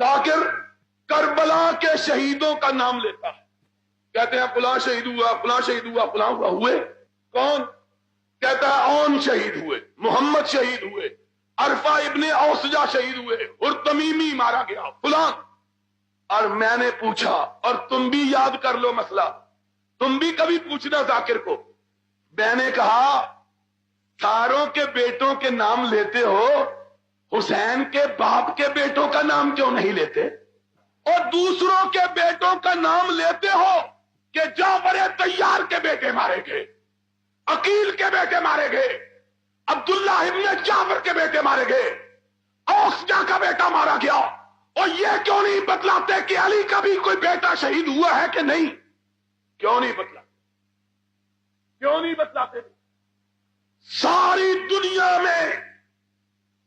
ذاکر کربلا کے شہیدوں کا نام لیتا ہے، کہتے ہیں فلاں شہید ہوا، فلاں شہید ہوا، فلاں ہوا، ہوئے کون؟ کہتا ہے اون شہید ہوئے، محمد شہید ہوئے، عرفہ ابن اوسجہ شہید ہوئے، ہرتمیمی مارا گیا، فلاں. اور میں نے پوچھا، اور تم بھی یاد کر لو مسئلہ، تم بھی کبھی پوچھنا ذاکر کو. میں نے کہا ساروں کے بیٹوں کے نام لیتے ہو، حسین کے باپ کے بیٹوں کا نام کیوں نہیں لیتے؟ اور دوسروں کے بیٹوں کا نام لیتے ہو کہ جعفر طیار کے بیٹے مارے گئے، عقیل کے بیٹے مارے گئے، عبداللہ ابن جعفر کے بیٹے مارے گئے، اوسجہ کا بیٹا مارا گیا. اور یہ کیوں نہیں بتلاتے کہ علی کا بھی کوئی بیٹا شہید ہوا ہے کہ نہیں؟ کیوں نہیں بتلاتے؟ کیوں نہیں بتلاتے؟ ساری دنیا میں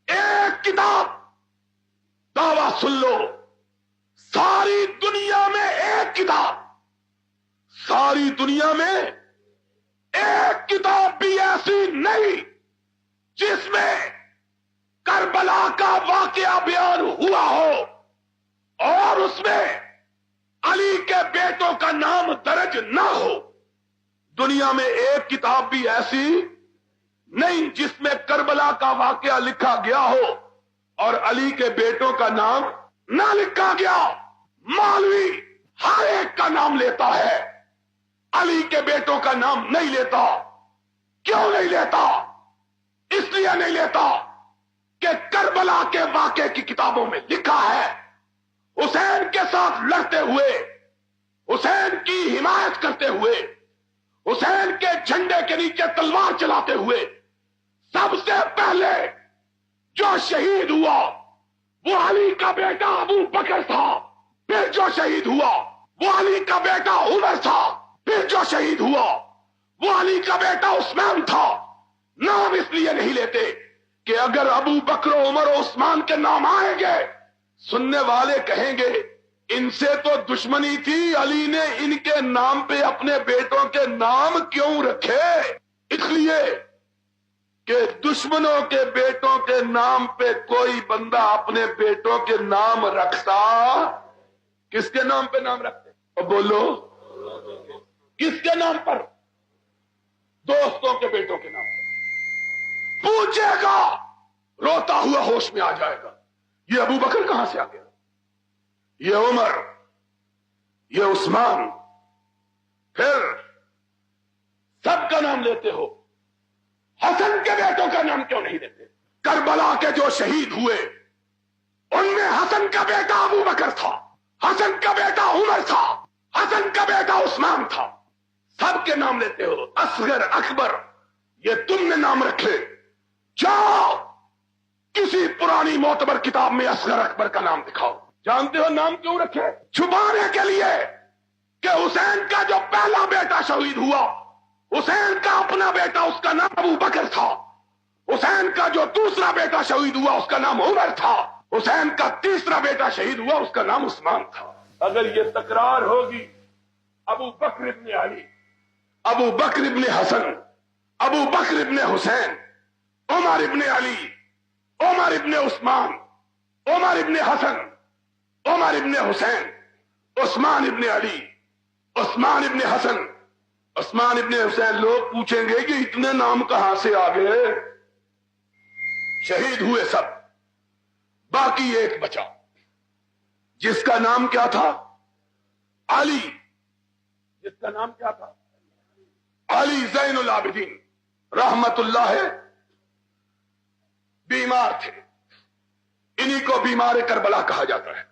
ایک کتاب، دعویٰ سن لو، ساری دنیا میں ایک کتاب، ساری دنیا میں ایک کتاب بھی ایسی نہیں جس میں کربلا کا واقعہ بیان ہوا ہو اور اس میں علی کے بیٹوں کا نام درج نہ ہو. دنیا میں ایک کتاب بھی ایسی نہیں جس میں کربلا کا واقعہ لکھا گیا ہو اور علی کے بیٹوں کا نام نہ لکھا گیا. مولوی ہر ایک کا نام لیتا ہے، علی کے بیٹوں کا نام نہیں لیتا. کیوں نہیں لیتا؟ اس لیے نہیں لیتا کہ کربلا کے واقعے کی کتابوں میں لکھا ہے حسین کے ساتھ لڑتے ہوئے، حسین کی حمایت کرتے ہوئے، حسین کے جھنڈے کے نیچے تلوار چلاتے ہوئے سب سے پہلے جو شہید ہوا وہ علی کا بیٹا ابو بکر تھا. پھر جو شہید ہوا وہ علی کا بیٹا عمر تھا. پھر جو شہید ہوا وہ علی کا بیٹا عثمان تھا. نام اس لیے نہیں لیتے کہ اگر ابو بکر و عمر و عثمان کے نام آئیں گے سننے والے کہیں گے ان سے تو دشمنی تھی، علی نے ان کے نام پہ اپنے بیٹوں کے نام کیوں رکھے؟ اس لیے کہ دشمنوں کے بیٹوں کے نام پہ کوئی بندہ اپنے بیٹوں کے نام رکھتا، کس کے نام پہ نام رکھتے؟ اور بولو کس کے نام پر؟ دوستوں کے بیٹوں کے نام پر. پوچھے گا، روتا ہوا ہوش میں آ جائے گا، یہ ابو بکر کہاں سے آ گیا، یہ عمر، یہ عثمان. پھر سب کا نام لیتے ہو، حسن کے بیٹوں کا نام کیوں نہیں لیتے؟ کربلا کے جو شہید ہوئے ان میں حسن کا بیٹا ابو بکر تھا، حسن کا بیٹا عمر تھا، حسن کا بیٹا عثمان تھا. سب کے نام لیتے ہو. اصغر، اکبر، یہ تم نے نام رکھے. جاؤ کسی پرانی معتبر کتاب میں اصغر اکبر کا نام دکھاؤ. جانتے ہو نام کیوں رکھے؟ چھپانے کے لیے کہ حسین کا جو پہلا بیٹا شہید ہوا، حسین کا اپنا بیٹا اس کا نام ابو بکر تھا، حسین کا جو دوسرا بیٹا شہید ہوا اس کا نام عمر تھا، حسین کا تیسرا بیٹا شہید ہوا اس کا نام عثمان تھا. اگر یہ تکرار ہوگی، ابو بکر ابن علی، ابو بکر ابن حسن، ابو بکر ابن حسین، عمر ابن علی، عمر ابن عثمان، عمر ابن حسن، عمر ابن حسین، عثمان ابن علی، عثمان ابن حسن، عثمان ابن حسین. لوگ پوچھیں گے کہ اتنے نام کہاں سے آ گئے؟ شہید ہوئے سب، باقی ایک بچا جس کا نام کیا تھا؟ علی. جس کا نام کیا تھا؟ علی زین العابدین رحمت اللہ. بیمار تھے، انہی کو بیمار کربلا کہا جاتا ہے.